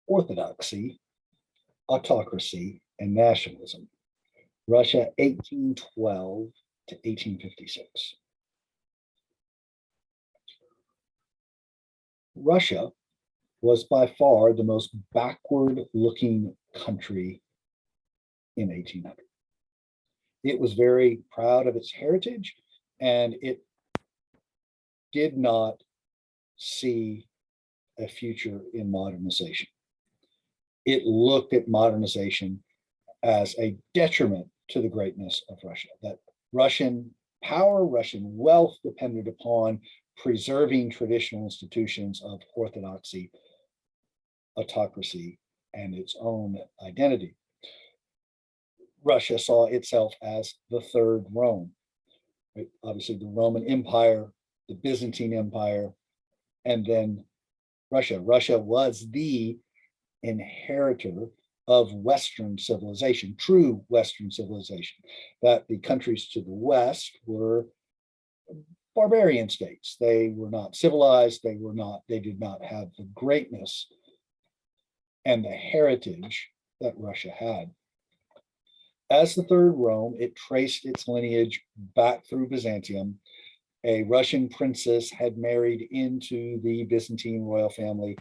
Orthodoxy, Autocracy, and Nationalism. Russia, 1812 to 1856. Russia was by far the most backward-looking country in 1800. It was very proud of its heritage, and it did not see a future in modernization. It looked at modernization as a detriment to the greatness of Russia, that Russian power, Russian wealth depended upon preserving traditional institutions of orthodoxy, autocracy, and its own identity. Russia saw itself as the third Rome. Right? Obviously, the Roman Empire, the Byzantine Empire, and then Russia. Russia was the inheritor of Western civilization, true Western civilization, that the countries to the West were barbarian states. They were not civilized. They did not have the greatness and the heritage that Russia had. As the Third Rome, it traced its lineage back through Byzantium. A Russian princess had married into the Byzantine royal family.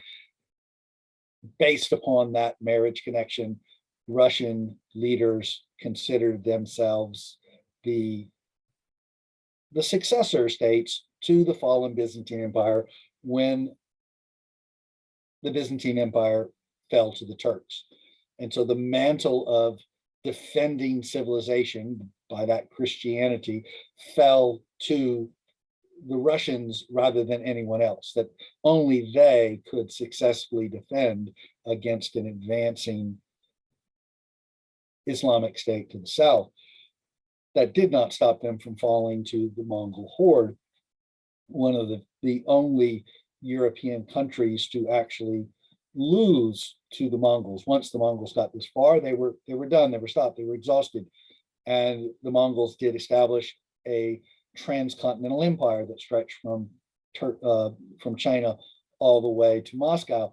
Based upon that marriage connection, Russian leaders considered themselves the successor states to the fallen Byzantine Empire when the Byzantine Empire fell to the Turks. And so the mantle of defending civilization by that Christianity fell to the Russians rather than anyone else, that only they could successfully defend against an advancing Islamic state to the south. That did not stop them from falling to the Mongol horde, one of the only European countries to actually lose to the Mongols. Once the Mongols got this far, they were done, they were stopped, they were exhausted. And the Mongols did establish a transcontinental empire that stretched from China all the way to Moscow.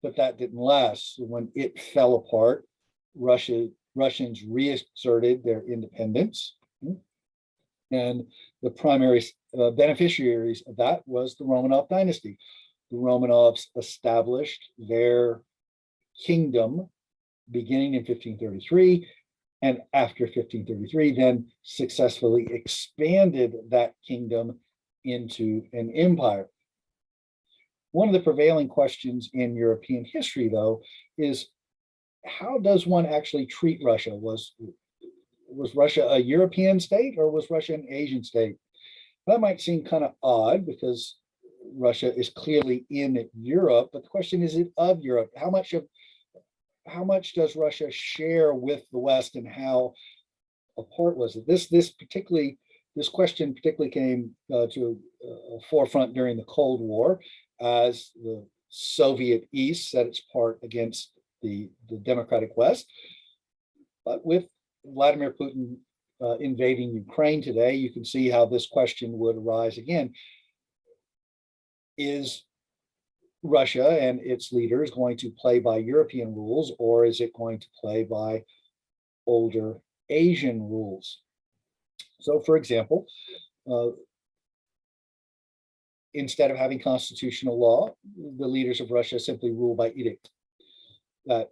But that didn't last. When it fell apart, Russians reasserted their independence. And the primary beneficiaries of that was the Romanov dynasty. The Romanovs established their kingdom beginning in 1533, and after 1533, then successfully expanded that kingdom into an empire. One of the prevailing questions in European history, though, is how does one actually treat Russia? Was Russia a European state, or was Russia an Asian state? That might seem kind of odd because Russia is clearly in Europe, but the question is it of Europe? How much does Russia share with the West, and how apart was it? This question particularly came to a forefront during the Cold War, as the Soviet East set its part against the democratic West. But with Vladimir Putin invading Ukraine today, you can see how this question would arise again. Is Russia and its leaders going to play by European rules, or is it going to play by older Asian rules? So, for example, instead of having constitutional law, the leaders of Russia simply rule by edict, that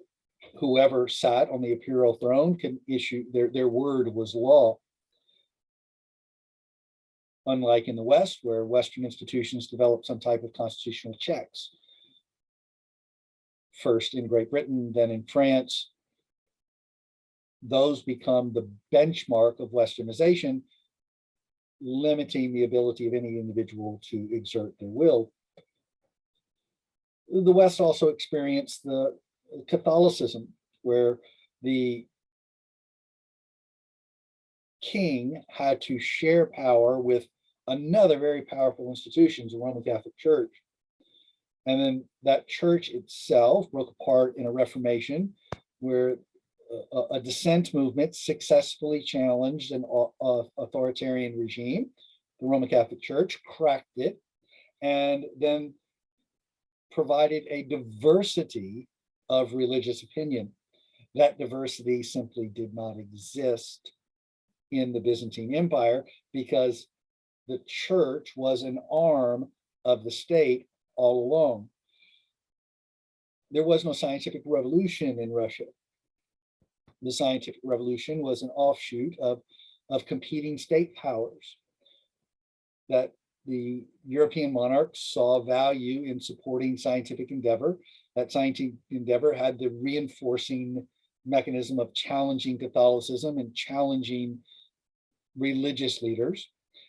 whoever sat on the imperial throne can issue, their word was law. Unlike in the West, where Western institutions developed some type of constitutional checks. First in Great Britain, then in France. Those become the benchmark of Westernization, limiting the ability of any individual to exert their will. The West also experienced the Catholicism, where the king had to share power with another very powerful institution, the Roman Catholic Church. And then that church itself broke apart in a Reformation, where a dissent movement successfully challenged an authoritarian regime. The Roman Catholic Church cracked it, and then provided a diversity of religious opinion. That diversity simply did not exist in the Byzantine Empire because the church was an arm of the state all along. There was no scientific revolution in Russia. The scientific revolution was an offshoot of competing state powers that the European monarchs saw value in supporting scientific endeavor. That scientific endeavor had the reinforcing mechanism of challenging Catholicism and challenging religious leaders.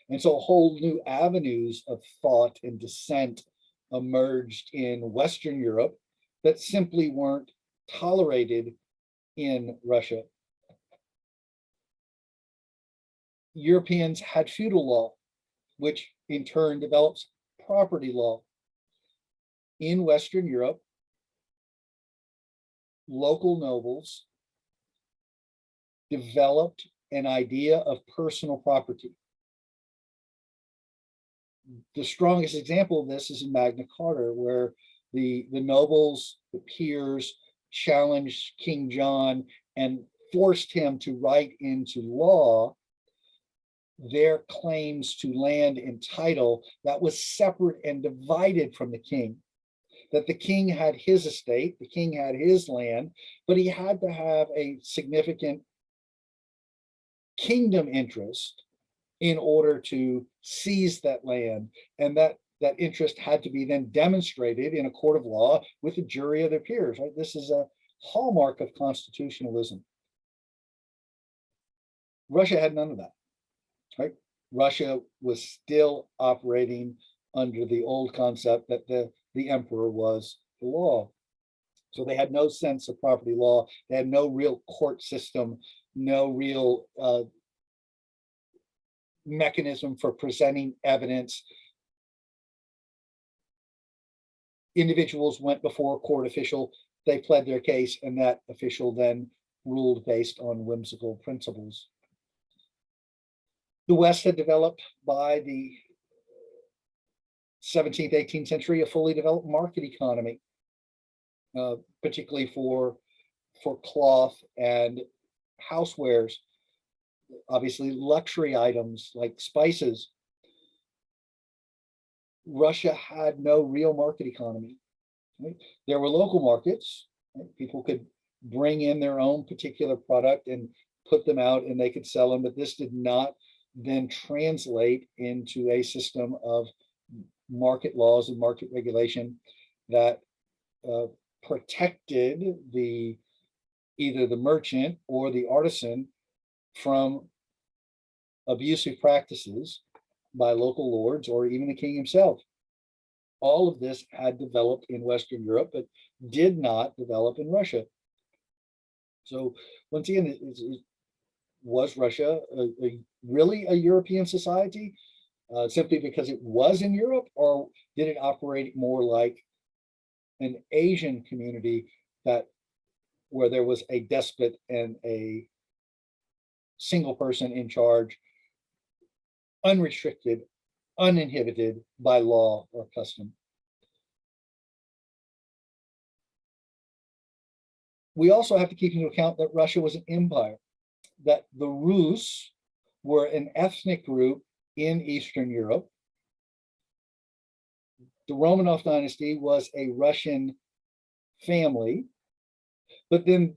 And so whole new avenues of thought and dissent emerged in Western Europe that simply weren't tolerated in Russia. Europeans had feudal law, which in turn develops property law. In Western Europe, local nobles developed an idea of personal property. The strongest example of this is in Magna Carta, where the nobles, the peers, challenged King John and forced him to write into law their claims to land and title that was separate and divided from the king. That the king had his estate, the king had his land, but he had to have a significant kingdom interest in order to seize that land. And that interest had to be then demonstrated in a court of law with a jury of their peers. Right? This is a hallmark of constitutionalism. Russia had none of that. Right? Russia was still operating under the old concept that the emperor was the law. So they had no sense of property law. They had no real court system, no real mechanism for presenting evidence. Individuals went before a court official, they pled their case, and that official then ruled based on whimsical principles. The West had developed by the 17th, 18th century a fully developed market economy, particularly for cloth and housewares. Obviously, luxury items like spices. Russia had no real market economy. Right? There were local markets. Right? People could bring in their own particular product and put them out and they could sell them, but this did not then translate into a system of market laws and market regulation that protected either the merchant or the artisan from abusive practices by local lords or even the king himself. All of this had developed in Western Europe, but did not develop in Russia. So once again, was Russia really a European society simply because it was in Europe, or did it operate more like an Asian community where there was a despot and a single person in charge, unrestricted, uninhibited by law or custom? We also have to keep into account that Russia was an empire, that the Rus were an ethnic group in Eastern Europe. The Romanov dynasty was a Russian family, but then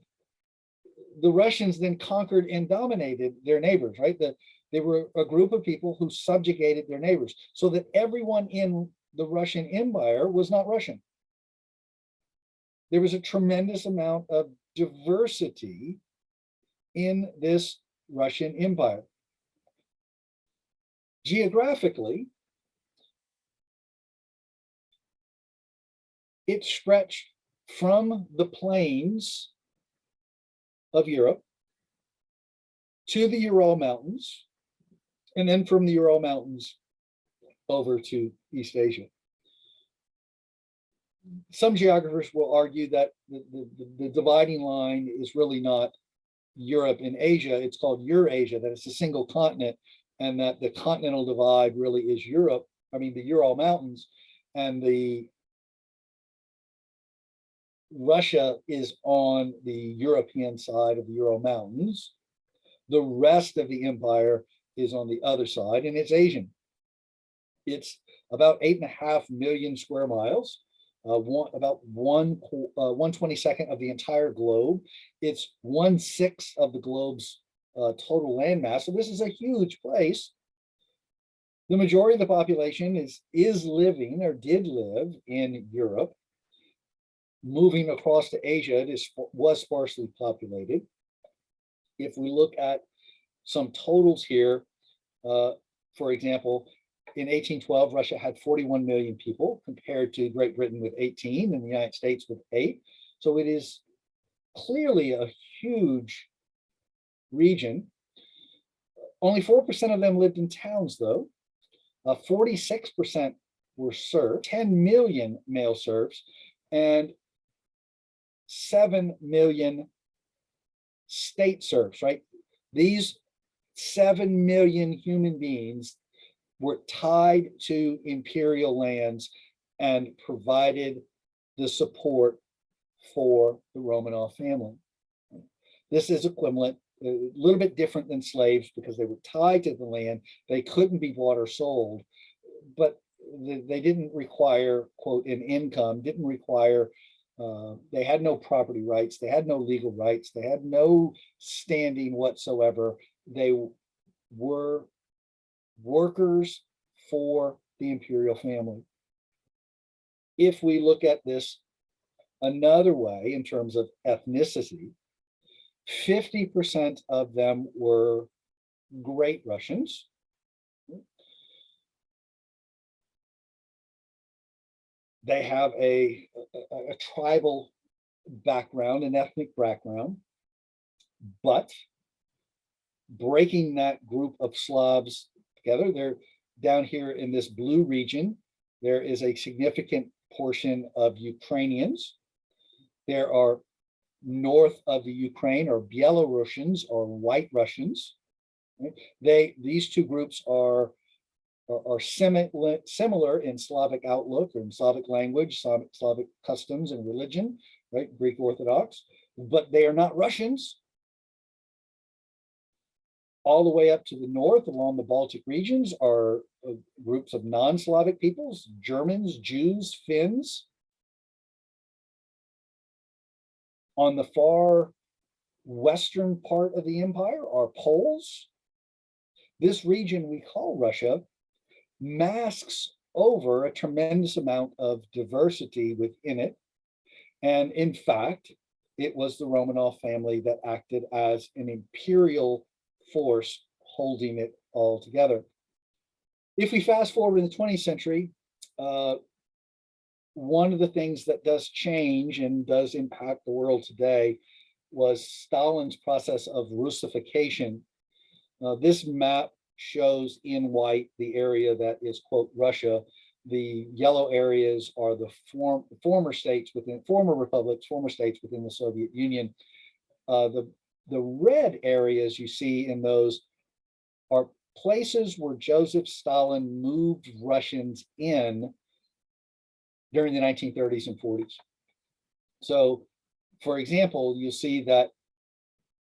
the Russians then conquered and dominated their neighbors, right? They were a group of people who subjugated their neighbors, so that everyone in the Russian Empire was not Russian. There was a tremendous amount of diversity in this Russian Empire. Geographically, it stretched from the plains of Europe to the Ural Mountains, and then from the Ural Mountains over to East Asia. Some geographers will argue that the dividing line is really not Europe and Asia, it's called Eurasia, that it's a single continent, and that the continental divide really is the Ural Mountains, and the Russia is on the European side of the Ural Mountains. The rest of the empire is on the other side, and it's Asian. It's about 8.5 million square miles, about 1/22 of the entire globe. It's 1/6 of the globe's total landmass. So this is a huge place. The majority of the population is living or did live in Europe. Moving across to Asia, it was sparsely populated. If we look at some totals here, for example, in 1812, Russia had 41 million people compared to Great Britain with 18 and the United States with 8. So it is clearly a huge region. Only 4% of them lived in towns, though. 46% were serfs, 10 million male serfs, and 7 million state serfs, right? These 7 million human beings were tied to imperial lands and provided the support for the Romanov family. This is equivalent, a little bit different than slaves because they were tied to the land. They couldn't be bought or sold, but they didn't require, quote, an income, didn't require, they had no property rights, they had no legal rights, they had no standing whatsoever. They were workers for the imperial family. If we look at this another way in terms of ethnicity, 50% of them were Great Russians. They have a tribal background, an ethnic background, but breaking that group of Slavs together, they're down here in this blue region. There is a significant portion of Ukrainians. There are north of the Ukraine or Belarusians or White Russians. These two groups are similar in Slavic outlook or in Slavic language, Slavic customs and religion, right? Greek Orthodox, but they are not Russians. All the way up to the north along the Baltic regions are groups of non-Slavic peoples, Germans, Jews, Finns. On the far western part of the empire are Poles. This region we call Russia masks over a tremendous amount of diversity within it. And in fact, it was the Romanov family that acted as an imperial force holding it all together. If we fast forward in the 20th century, one of the things that does change and does impact the world today was Stalin's process of Russification. This map shows in white the area that is, quote, Russia. The yellow areas are the former states within, former republics, former states within the Soviet Union. The red areas you see in those are places where Joseph Stalin moved Russians in during the 1930s and 40s. So, for example, you see that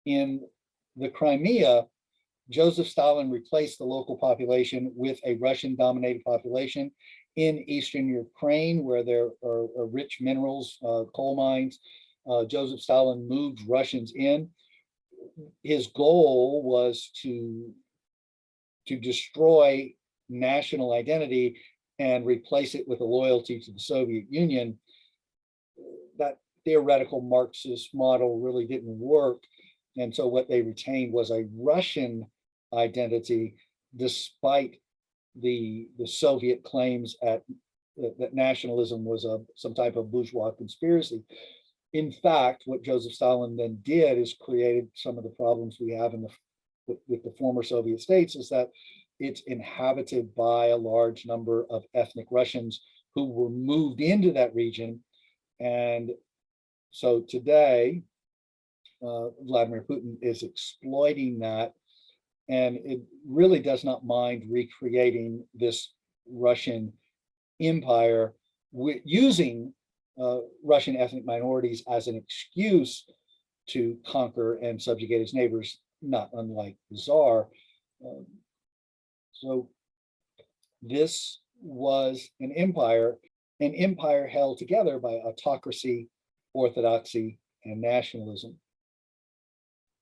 in the Crimea, Joseph Stalin replaced the local population with a Russian-dominated population. In eastern Ukraine, where there are rich minerals, coal mines, Joseph Stalin moved Russians in. His goal was to destroy national identity and replace it with a loyalty to the Soviet Union. That theoretical Marxist model really didn't work. And so what they retained was a Russian identity, despite the Soviet claims that nationalism was some type of bourgeois conspiracy. In fact, what Joseph Stalin then did is created some of the problems we have with the former Soviet states, is that it's inhabited by a large number of ethnic Russians who were moved into that region. And so today, Vladimir Putin is exploiting that, and it really does not mind recreating this Russian empire using Russian ethnic minorities as an excuse to conquer and subjugate its neighbors, not unlike the Czar. Um, so this was an empire held together by autocracy, orthodoxy, and nationalism.